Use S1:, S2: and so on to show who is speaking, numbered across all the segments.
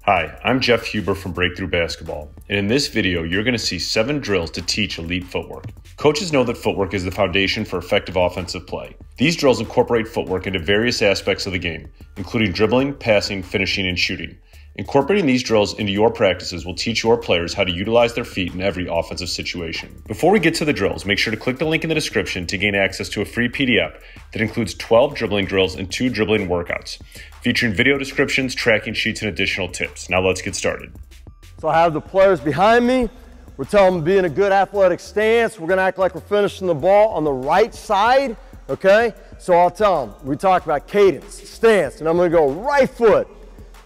S1: Hi, I'm Jeff Huber from Breakthrough Basketball, and in this video, you're going to see 7 drills to teach elite footwork. Coaches know that footwork is the foundation for effective offensive play. These drills incorporate footwork into various aspects of the game, including dribbling, passing, finishing, and shooting. Incorporating these drills into your practices will teach your players how to utilize their feet in every offensive situation. Before we get to the drills, make sure to click the link in the description to gain access to a free PDF that includes 12 dribbling drills and 2 dribbling workouts, featuring video descriptions, tracking sheets, and additional tips. Now let's get started.
S2: So I have the players behind me. We're telling them to be in a good athletic stance. We're gonna act like we're finishing the ball on the right side, okay? So I'll tell them, we talk about cadence, stance, and I'm gonna go right foot.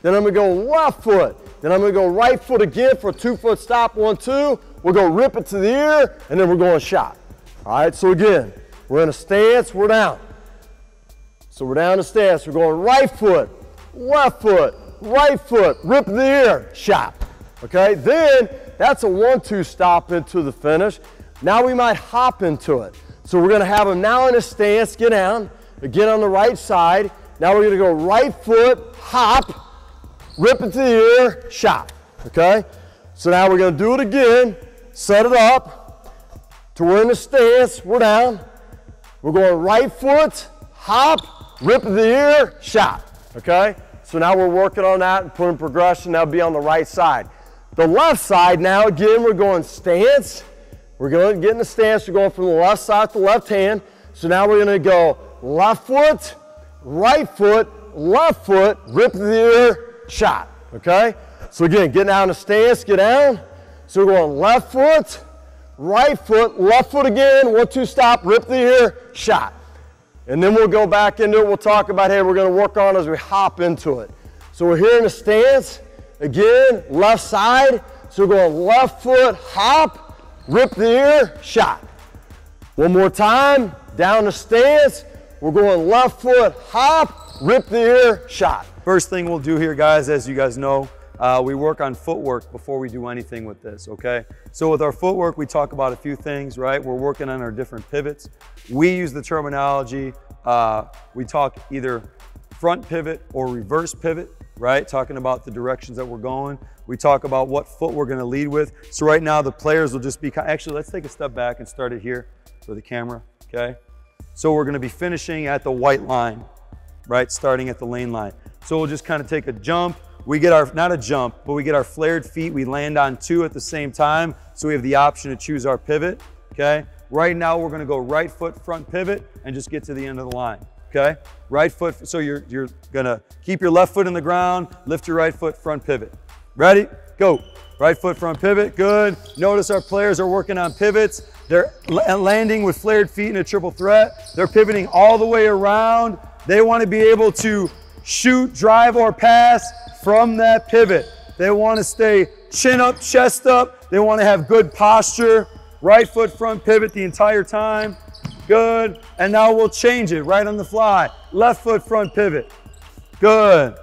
S2: Then I'm gonna go left foot. Then I'm gonna go right foot again for a 2-foot stop, 1-2. We'll go rip it to the ear, and then we're going shot. All right, so again, we're in a stance, we're down. So we're down to stance. We're going right foot, right foot, rip the ear, shot. Okay, then that's a 1-2 stop into the finish. Now we might hop into it. So we're gonna have them now in a stance, get down, again on the right side. Now we're gonna go right foot, hop, rip it to the ear, shot, okay? So now we're gonna do it again, set it up, to we're in the stance, we're down. We're going right foot, hop, rip it to the ear, shot, okay? So now we're working on that and putting progression, that'll be on the right side. The left side now, again, we're going stance. We're gonna get in the stance, we're going from the left side to the left hand. So now we're gonna go left foot, left foot, rip to the ear, shot, okay? So again, getting out in the stance, get down. So we're going left foot, left foot again, 1-2 stop, rip the ear, shot. And then we'll go back into it, we'll talk about, hey, we're gonna work on as we hop into it. So we're here in the stance, again, left side. So we're going left foot, hop, rip the ear, shot. One more time, down the stance. We're going left foot, hop, rip the ear, shot.
S3: First thing we'll do here, guys, as you guys know, we work on footwork before we do anything with this, okay? So with our footwork, we talk about a few things, right? We're working on our different pivots. We use the terminology, we talk either front pivot or reverse pivot, right? Talking about the directions that we're going. We talk about what foot we're gonna lead with. So right now, the players will just be, actually, let's take a step back and start it here for the camera, okay? So we're gonna be finishing at the white line, right? Starting at the lane line. So we'll just kind of take a jump. We get our, not a jump, but we get our flared feet. We land on 2 at the same time. So we have the option to choose our pivot, okay? Right now, we're gonna go right foot front pivot and just get to the end of the line, okay? Right foot, so you're gonna keep your left foot in the ground, lift your right foot front pivot. Ready? Go. Right foot front pivot, good. Notice our players are working on pivots. They're landing with flared feet in a triple threat. They're pivoting all the way around. They wanna be able to shoot, drive, or pass from that pivot. They want to stay chin up, chest up. They want to have good posture. Right foot front pivot the entire time. Good. And now we'll change it right on the fly. Left foot front pivot. Good.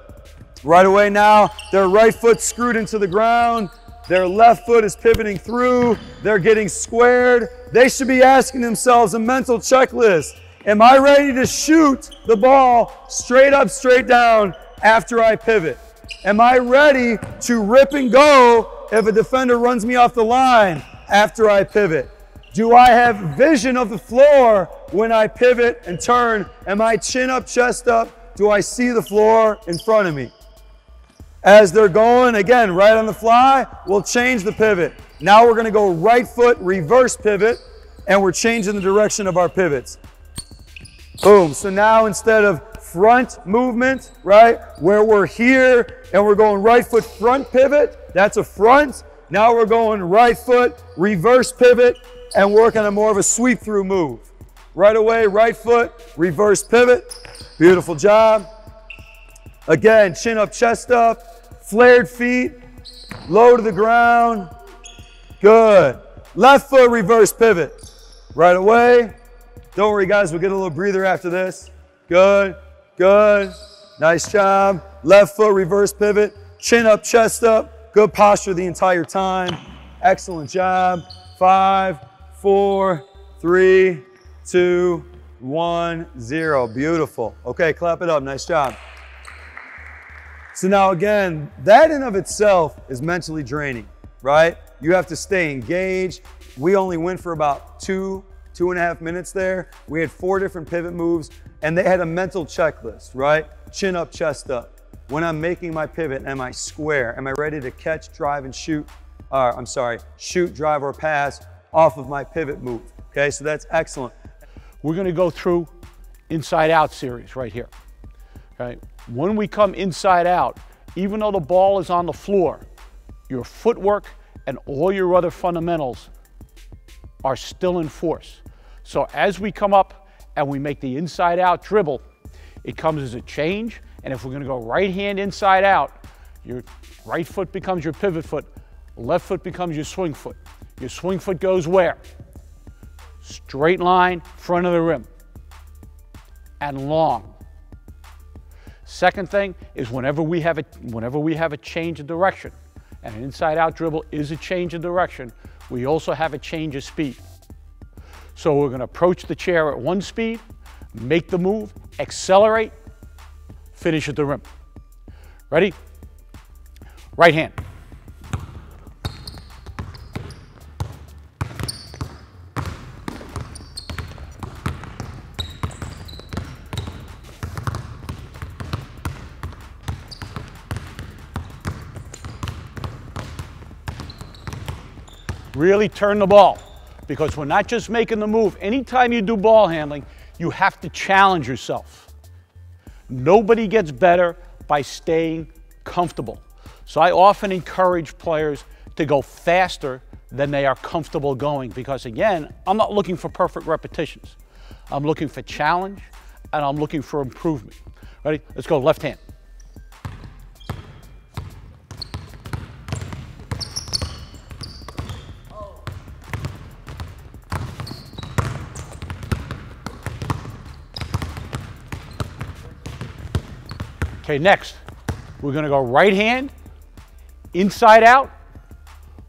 S3: Right away now, their right foot screwed into the ground. Their left foot is pivoting through. They're getting squared. They should be asking themselves a mental checklist. Am I ready to shoot the ball straight up, straight down after I pivot? Am I ready to rip and go if a defender runs me off the line after I pivot? Do I have vision of the floor when I pivot and turn? Am I chin up, chest up? Do I see the floor in front of me? As they're going, again, right on the fly, we'll change the pivot. Now we're gonna go right foot, reverse pivot, and we're changing the direction of our pivots. Boom, so now instead of front movement, right, where we're here and we're going right foot front pivot, that's a front. Now we're going right foot, reverse pivot, and working on more of a sweep through move. Right away, right foot, reverse pivot. Beautiful job. Again, chin up, chest up, flared feet, low to the ground. Good. Left foot, reverse pivot. Right away. Don't worry, guys, we'll get a little breather after this. Good, good, nice job. Left foot, reverse pivot, chin up, chest up, good posture the entire time. Excellent job. 5, 4, 3, 2, 1, 0. Beautiful. Okay, clap it up. Nice job. So now again, that in of itself is mentally draining, right? You have to stay engaged. We only went for about 2.5 minutes there. We had 4 different pivot moves and they had a mental checklist, right? Chin up, chest up. When I'm making my pivot, am I square? Am I ready to catch, drive, and shoot? Shoot, drive, or pass off of my pivot move. Okay, so that's excellent.
S4: We're gonna go through inside out series right here. Okay, when we come inside out, even though the ball is on the floor, your footwork and all your other fundamentals are still in force. So as we come up and we make the inside out dribble, it comes as a change. And if we're gonna go right hand inside out, your right foot becomes your pivot foot, left foot becomes your swing foot. Your swing foot goes where? Straight line, front of the rim, and long. Second thing is whenever we have a change of direction, and an inside out dribble is a change of direction, we also have a change of speed. So we're gonna approach the chair at 1 speed, make the move, accelerate, finish at the rim. Ready? Right hand. Really turn the ball, because we're not just making the move. Anytime you do ball handling, you have to challenge yourself. Nobody gets better by staying comfortable. So I often encourage players to go faster than they are comfortable going, because again, I'm not looking for perfect repetitions. I'm looking for challenge and I'm looking for improvement. Ready? Let's go left hand. Okay, next, we're gonna go right hand, inside out,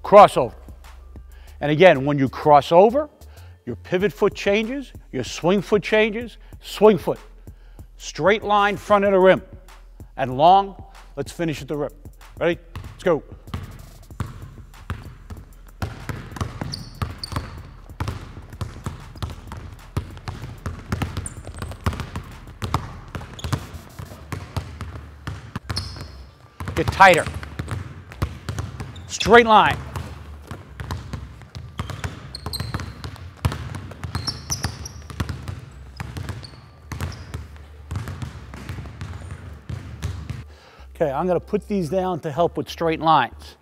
S4: crossover. And again, when you cross over, your pivot foot changes, your swing foot changes, swing foot. Straight line, front of the rim. And long, let's finish at the rim. Ready? Let's go. Get tighter. Straight line. Okay, I'm going to put these down to help with straight lines.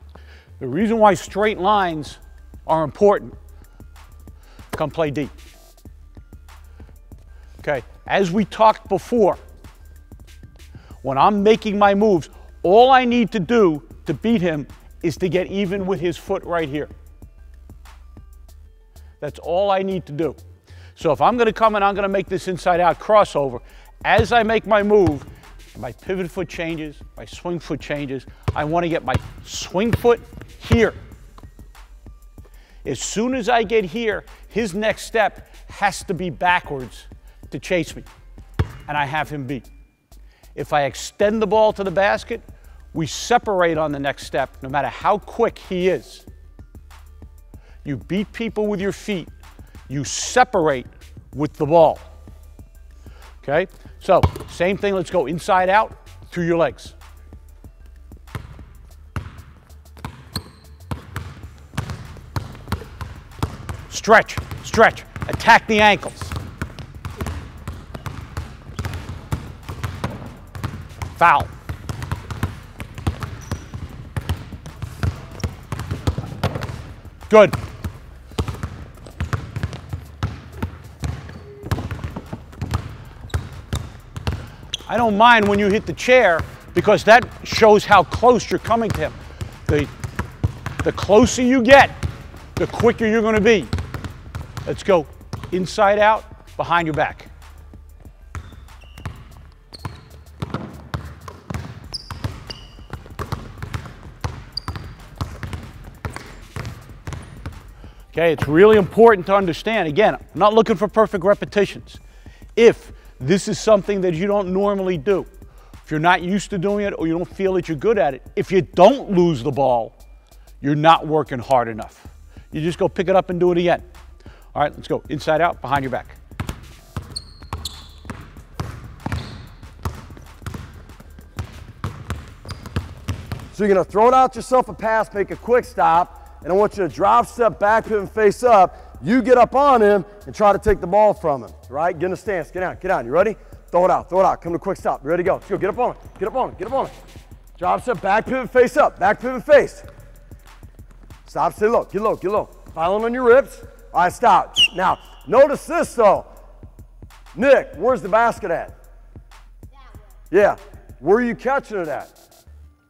S4: The reason why straight lines are important, come play D. Okay, as we talked before, when I'm making my moves, all I need to do to beat him is to get even with his foot right here. That's all I need to do. So if I'm going to come and I'm going to make this inside out crossover, as I make my move, my pivot foot changes, my swing foot changes, I want to get my swing foot here. As soon as I get here, his next step has to be backwards to chase me, and I have him beat. If I extend the ball to the basket, we separate on the next step, no matter how quick he is. You beat people with your feet. You separate with the ball. Okay? So, same thing, let's go inside out through your legs. Stretch, stretch, attack the ankles. Foul. Good. I don't mind when you hit the chair because that shows how close you're coming to him. The closer you get, the quicker you're going to be. Let's go inside out, behind your back. Okay, it's really important to understand, again, I'm not looking for perfect repetitions. If this is something that you don't normally do, If you're not used to doing it or you don't feel that you're good at it, if you don't lose the ball, you're not working hard enough. You just go pick it up and do it again. All right, let's go. Inside out, behind your back.
S2: So you're gonna throw it out yourself a pass, make a quick stop, and I want you to drop step, back pivot, and face up. You get up on him and try to take the ball from him, right? Get in a stance, get down, you ready? Throw it out, come to a quick stop, ready to go. Let's go, get up on him, get up on him, get up on him. Drop step, back pivot, face up, back pivot, face. Stop, stay low, get low, get low. Filing on your ribs. All right, stop. Now, notice this though. Nick, where's the basket at? Yeah, where are you catching it at?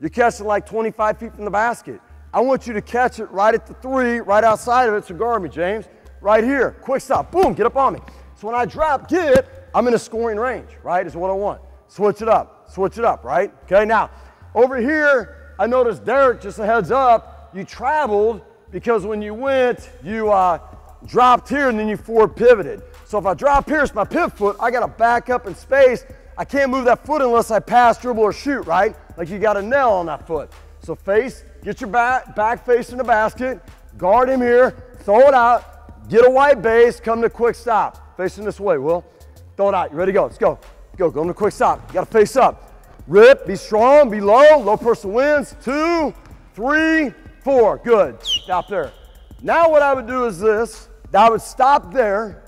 S2: You're catching like 25 feet from the basket. I want you to catch it right at the 3, right outside of it, so guard me, James. Right here, quick stop, boom, get up on me. So when I drop, I'm in a scoring range, right, is what I want. Switch it up, right? Okay, now, over here, I noticed Derek, just a heads up, you traveled because when you went, you dropped here and then you forward pivoted. So if I drop here, it's my pivot foot, I gotta back up in space. I can't move that foot unless I pass, dribble, or shoot, right? Like you got a nail on that foot. So face, get your back face in the basket, guard him here, throw it out, get a white base, come to quick stop. Facing this way, Will. Throw it out, you ready to go, let's go. Go to quick stop, you gotta face up. Rip, be strong, be low person wins. 2, 3, 4, good, stop there. Now what I would do is this, I would stop there.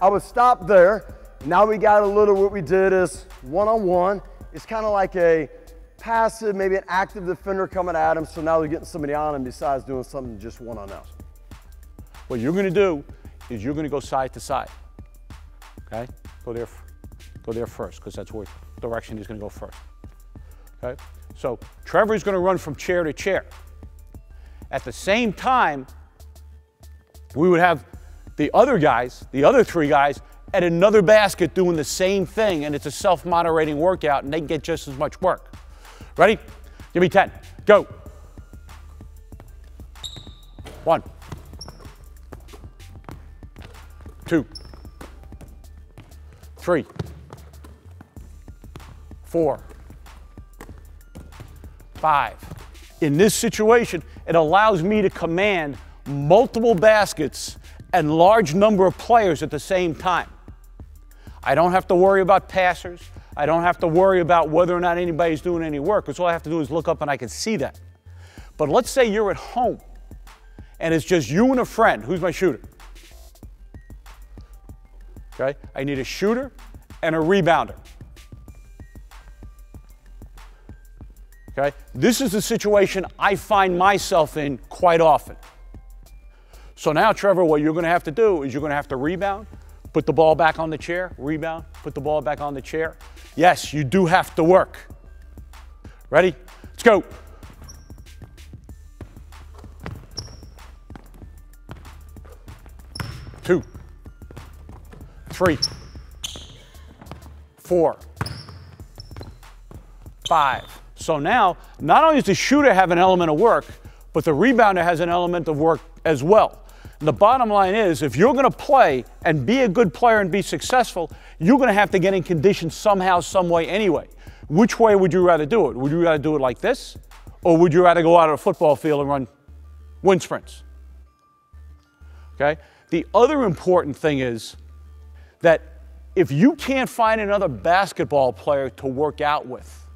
S2: Now we got a little, what we did is one-on-one. It's kind of like a passive, maybe an active defender coming at him, so now they're getting somebody on him besides doing something just one-on-one.
S4: What you're gonna do is you're gonna go side to side, okay? Go there first, because that's where direction he's gonna go first, okay? So Trevor's gonna run from chair to chair. At the same time, we would have the other guys, the other 3 guys, at another basket doing the same thing, and it's a self-moderating workout, and they get just as much work. Ready? Give me 10. Go. 1, 2, 3, 4, 5. In this situation, it allows me to command multiple baskets and large number of players at the same time. I don't have to worry about passers. I don't have to worry about whether or not anybody's doing any work, because all I have to do is look up and I can see that. But let's say you're at home and it's just you and a friend. Who's my shooter? Okay, I need a shooter and a rebounder. Okay, this is the situation I find myself in quite often. So now, Trevor, what you're gonna have to do is you're gonna have to rebound, put the ball back on the chair, rebound, put the ball back on the chair. Yes, you do have to work. Ready? Let's go. Two, 3, 4, 5. So now, not only does the shooter have an element of work, but the rebounder has an element of work as well. And the bottom line is, if you're going to play and be a good player and be successful, you're going to have to get in condition somehow, some way anyway. Which way would you rather do it? Would you rather do it like this? Or would you rather go out on a football field and run wind sprints? Okay? The other important thing is that if you can't find another basketball player to work out with,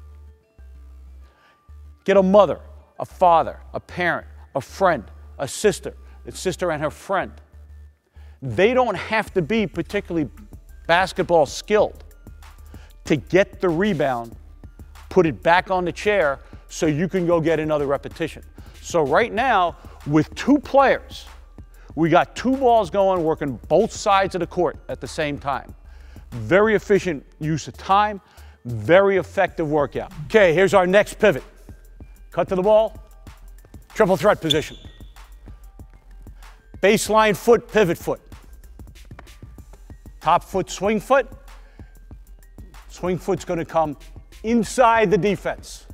S4: get a mother, a father, a parent, a friend, a sister and her friend. They don't have to be particularly basketball skilled to get the rebound, put it back on the chair so you can go get another repetition. So right now, with 2 players, we got 2 balls going, working both sides of the court at the same time. Very efficient use of time, very effective workout. Okay, here's our next pivot. Cut to the ball, triple threat position. Baseline foot, pivot foot. Top foot, swing foot. Swing foot's gonna come inside the defense.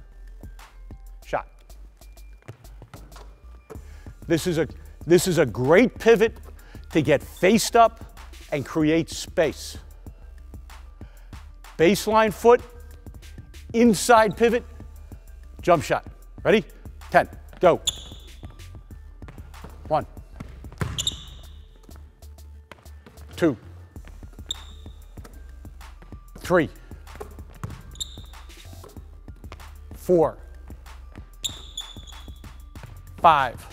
S4: Shot. This is a great pivot to get faced up and create space. Baseline foot, inside pivot, jump shot. Ready? 10, go. 1, 2, 3, 4, 5,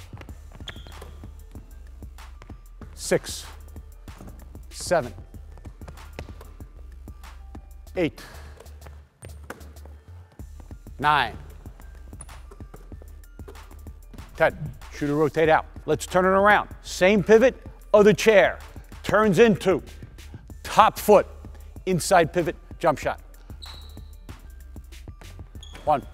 S4: 6, 7, 8, 9, 10. Shooter rotate out. Let's turn it around. Same pivot, other chair. Turns into top foot, inside pivot, jump shot. 1.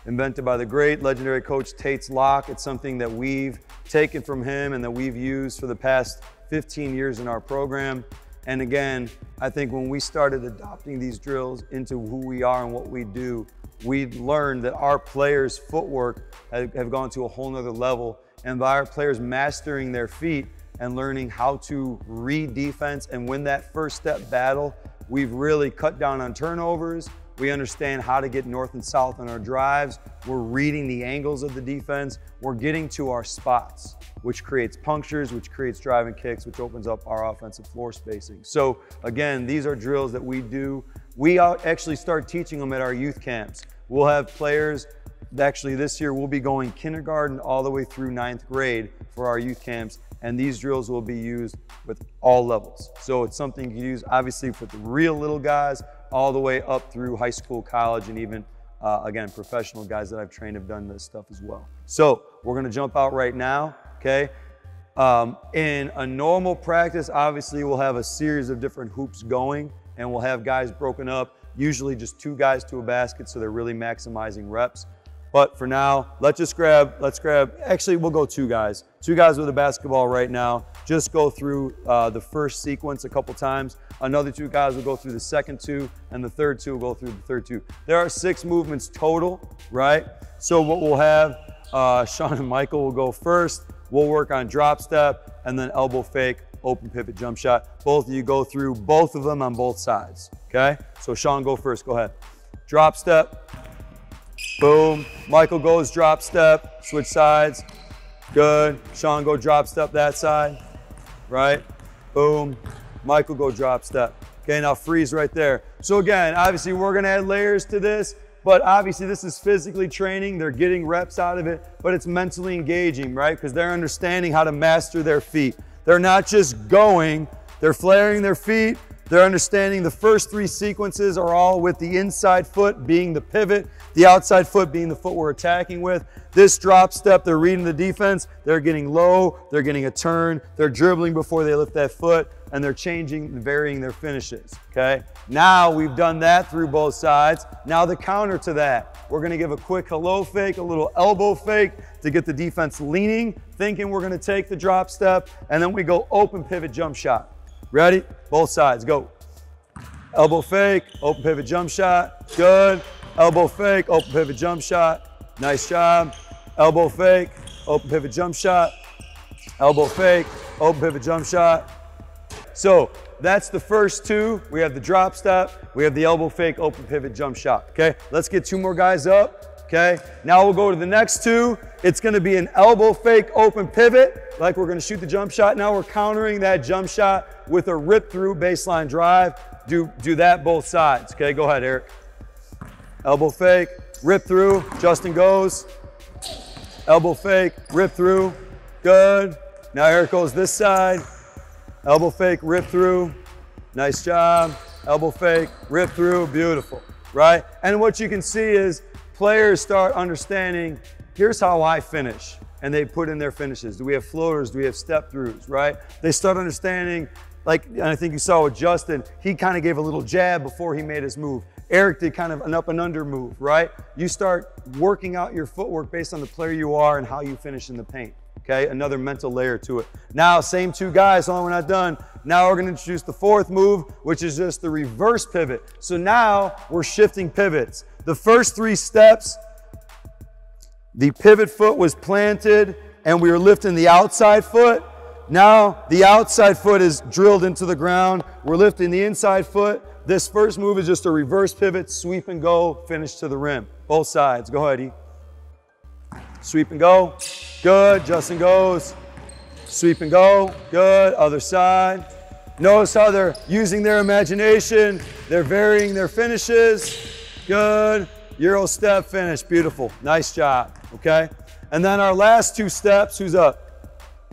S3: Invented by the great legendary coach Tate's Lock. It's something that we've taken from him and that we've used for the past 15 years in our program. And again, I think when we started adopting these drills into who we are and what we do, we learned that our players' footwork have gone to a whole nother level. And by our players mastering their feet and learning how to read defense and win that first step battle, we've really cut down on turnovers. We understand how to get north and south on our drives. We're reading the angles of the defense. We're getting to our spots, which creates punctures, which creates driving kicks, which opens up our offensive floor spacing. So again, these are drills that we do. We actually start teaching them at our youth camps. We'll have players, actually this year we'll be going kindergarten all the way through 9th grade for our youth camps, and these drills will be used with all levels. So it's something you can use obviously for the real little guys, all the way up through high school, college, and even, again, professional guys that I've trained have done this stuff as well. So we're gonna jump out right now, okay? In a normal practice, obviously we'll have a series of different hoops going, and we'll have guys broken up, usually just 2 guys to a basket, so they're really maximizing reps. But for now, let's grab, actually we'll go 2 guys. 2 guys with a basketball right now. Just go through the first sequence a couple times. Another 2 guys will go through the second 2, and the third 2 will go through the third 2. There are 6 movements total, right? So what we'll have, Sean and Michael will go first. We'll work on drop step, and then elbow fake, open pivot, jump shot. Both of you go through both of them on both sides, okay? So Sean, go first, go ahead. Drop step. Boom. Michael goes drop step, switch sides. Good. Sean, go drop step that side. Right? Boom. Michael, go drop step. Okay, now freeze right there. So again, obviously we're gonna add layers to this, but obviously this is physically training. They're getting reps out of it, but it's mentally engaging, right? Because they're understanding how to master their feet. They're not just going, they're flaring their feet. They're understanding the first 3 sequences are all with the inside foot being the pivot, the outside foot being the foot we're attacking with. This drop step, they're reading the defense, they're getting low, they're getting a turn, they're dribbling before they lift that foot, and they're changing and varying their finishes, okay? Now we've done that through both sides. Now the counter to that, we're gonna give a quick hello fake, a little elbow fake to get the defense leaning, thinking we're gonna take the drop step, and then we go open pivot jump shot. Ready? Both sides, go. Elbow fake, open pivot jump shot, good. Elbow fake, open pivot jump shot, nice job. Elbow fake, open pivot jump shot, elbow fake, open pivot jump shot. So that's the first 2. We have the drop step, we have the elbow fake, open pivot jump shot, okay? Let's get 2 more guys up. Okay, now we'll go to the next 2. It's gonna be an elbow fake open pivot, like we're gonna shoot the jump shot. Now we're countering that jump shot with a rip through baseline drive. Do that both sides, okay? Go ahead, Eric. Elbow fake, rip through, Justin goes. Elbow fake, rip through, good. Now Eric goes this side. Elbow fake, rip through, nice job. Elbow fake, rip through, beautiful, right? And what you can see is players start understanding, here's how I finish, and they put in their finishes. Do we have floaters? Do we have step throughs, right? They start understanding, like, and I think you saw with Justin, he kind of gave a little jab before he made his move. Eric did kind of an up and under move, right? You start working out your footwork based on the player you are and how you finish in the paint, okay? Another mental layer to it. Now, same 2 guys, so we're not done. Now we're gonna introduce the 4th move, which is just the reverse pivot. So now we're shifting pivots. The first 3 steps, the pivot foot was planted and we were lifting the outside foot. Now the outside foot is drilled into the ground. We're lifting the inside foot. This first move is just a reverse pivot, sweep and go, finish to the rim. Both sides, go ahead, E. Sweep and go, good, Justin goes. Sweep and go, good, other side. Notice how they're using their imagination. They're varying their finishes. Good, Euro step finish, beautiful, nice job, okay? And then our last two steps, who's up?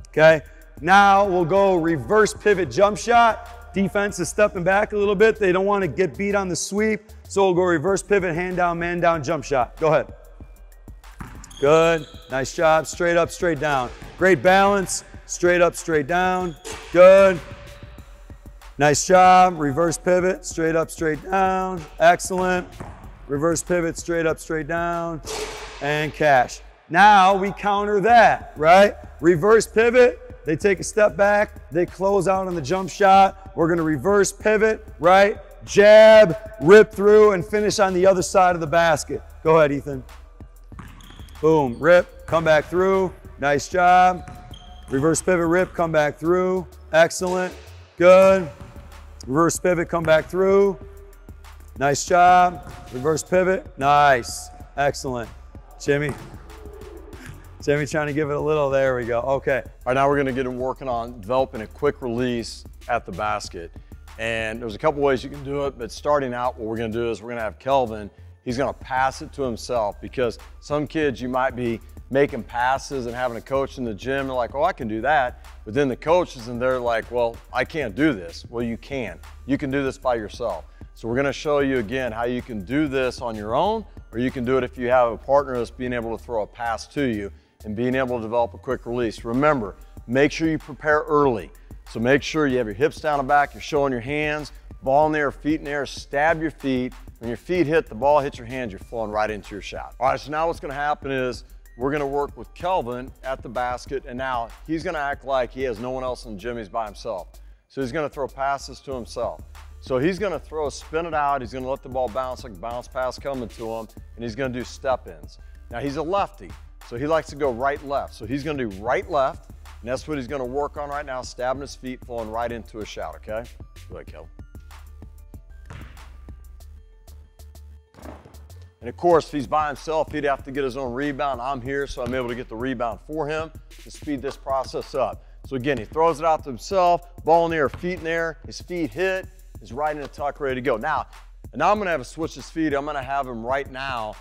S3: Okay, now we'll go reverse pivot jump shot. Defense is stepping back a little bit. They don't want to get beat on the sweep, so we'll go reverse pivot, hand down, man down, jump shot. Go ahead. Good, nice job, straight up, straight down. Great balance, straight up, straight down, good. Nice job, reverse pivot, straight up, straight down, excellent. Reverse pivot, straight up, straight down, and cash. Now we counter that, right? Reverse pivot, they take a step back, they close out on the jump shot. We're gonna reverse pivot, right? Jab, rip through, and finish on the other side of the basket. Go ahead, Ethan. Boom, rip, come back through, nice job. Reverse pivot, rip, come back through, excellent, good. Reverse pivot, come back through, nice job. Reverse pivot, nice, excellent. Jimmy trying to give it a little, there we go, okay.
S2: All right, now we're gonna get working on developing a quick release at the basket. And there's a couple ways you can do it, but starting out, what we're gonna do is we're gonna have Kelvin, he's gonna pass it to himself, because some kids you might be making passes and having a coach in the gym, they're like, oh, I can do that. But then the coaches and they're like, well, I can't do this. Well, you can. You can do this by yourself. So we're gonna show you again how you can do this on your own, or you can do it if you have a partner that's being able to throw a pass to you and being able to develop a quick release. Remember, make sure you prepare early. So make sure you have your hips down and back, you're showing your hands, ball in the air, feet in the air, stab your feet. When your feet hit, the ball hits your hands, you're flowing right into your shot. All right, so now what's gonna happen is we're gonna work with Kelvin at the basket, and now he's gonna act like he has no one else in the gym, he's by himself. So he's gonna throw passes to himself. So he's gonna spin it out, he's gonna let the ball bounce like a bounce pass coming to him, and he's gonna do step-ins. Now he's a lefty, so he likes to go right-left. So he's gonna do right-left, and that's what he's gonna work on right now, stabbing his feet, flowing right into a shot, okay? Go ahead, Kelvin. And of course, if he's by himself, he'd have to get his own rebound. I'm here, so I'm able to get the rebound for him to speed this process up. So again, he throws it out to himself, ball in the air, feet in the air, his feet hit, he's right in the tuck, ready to go. Now I'm gonna have him switch his feet. I'm gonna have him right now,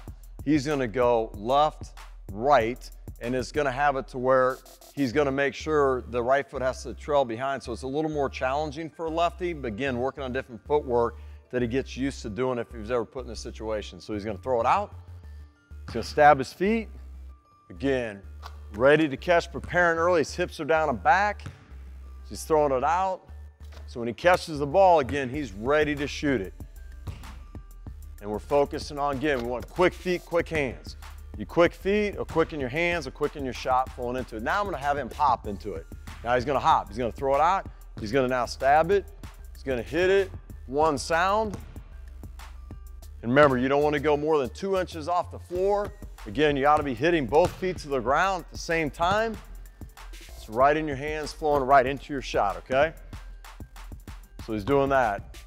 S2: he's gonna go left, right, and it's gonna have it to where he's gonna make sure the right foot has to trail behind. So it's a little more challenging for a lefty, but again, working on different footwork that he gets used to doing if he was ever put in this situation. So he's gonna throw it out, he's gonna stab his feet, again, ready to catch, preparing early, his hips are down and back, he's throwing it out. So when he catches the ball, again, he's ready to shoot it. And we're focusing on, again, we want quick feet, quick hands. You quick feet, or quick in your hands, or quick in your shot flowing into it. Now I'm gonna have him hop into it. Now he's gonna hop, he's gonna throw it out, he's gonna now stab it, he's gonna hit it, one sound. And remember, you don't want to go more than 2 inches off the floor. Again, you ought to be hitting both feet to the ground at the same time. It's right in your hands, flowing right into your shot, okay? So he's doing that.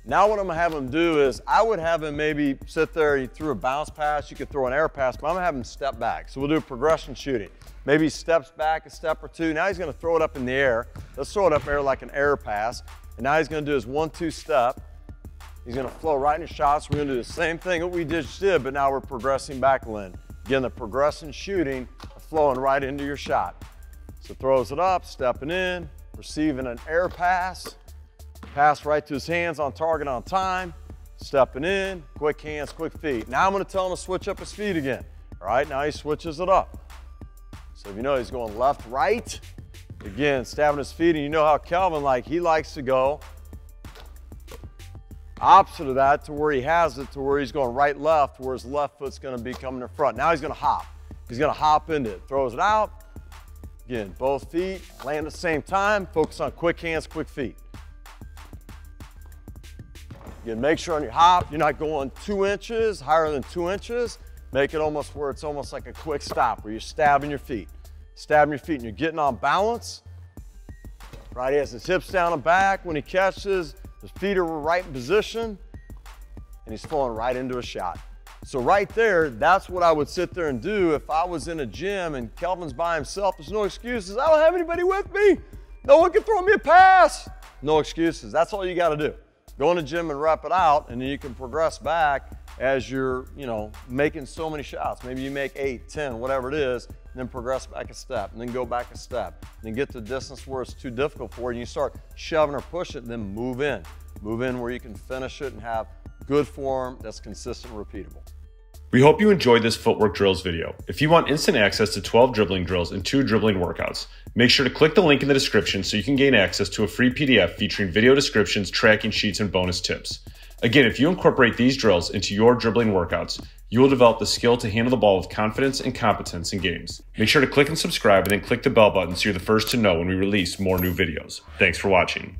S2: Now what I'm gonna have him do is, I would have him maybe sit there, he threw a bounce pass, you could throw an air pass, but I'm gonna have him step back. So we'll do progression shooting. Maybe he steps back a step or two. Now he's gonna throw it up in the air. Let's throw it up in the air like an air pass. And now he's gonna do his 1-2 step. He's gonna flow right into shots. We're gonna do the same thing that we just did, but now we're progressing back, Lynn. Again, the progression shooting, flowing right into your shot. So throws it up, stepping in, receiving an air pass, pass right to his hands on target on time, stepping in, quick hands, quick feet. Now I'm gonna tell him to switch up his feet again. All right, now he switches it up. So if you know he's going left, right, again, stabbing his feet, and you know how Kelvin, he likes to go opposite of that to where he has it, to where he's going right, left, where his left foot's gonna be coming in front. Now he's gonna hop. He's gonna hop into it, throws it out. Again, both feet, land at the same time, focus on quick hands, quick feet. Again, make sure on your hop, you're not going 2 inches, higher than 2 inches. Make it almost where it's almost like a quick stop, where you're stabbing your feet. Stabbing your feet and you're getting on balance. right? He has his hips down and back when he catches, his feet are right in position, and he's flowing right into a shot. So right there, that's what I would sit there and do if I was in a gym and Kelvin's by himself. There's no excuses. I don't have anybody with me. No one can throw me a pass. No excuses. That's all you got to do. Go in the gym and rep it out, and then you can progress back as you're, making so many shots. Maybe you make 8, 10, whatever it is, and then progress back a step, and then go back a step, and then get to the distance where it's too difficult for you, and you start shoving or pushing it, and then move in. Move in where you can finish it and have good form that's consistent and repeatable.
S1: We hope you enjoyed this Footwork Drills video. If you want instant access to 12 dribbling drills and 2 dribbling workouts, make sure to click the link in the description so you can gain access to a free PDF featuring video descriptions, tracking sheets, and bonus tips. Again, if you incorporate these drills into your dribbling workouts, you will develop the skill to handle the ball with confidence and competence in games. Make sure to click and subscribe and then click the bell button so you're the first to know when we release more new videos. Thanks for watching.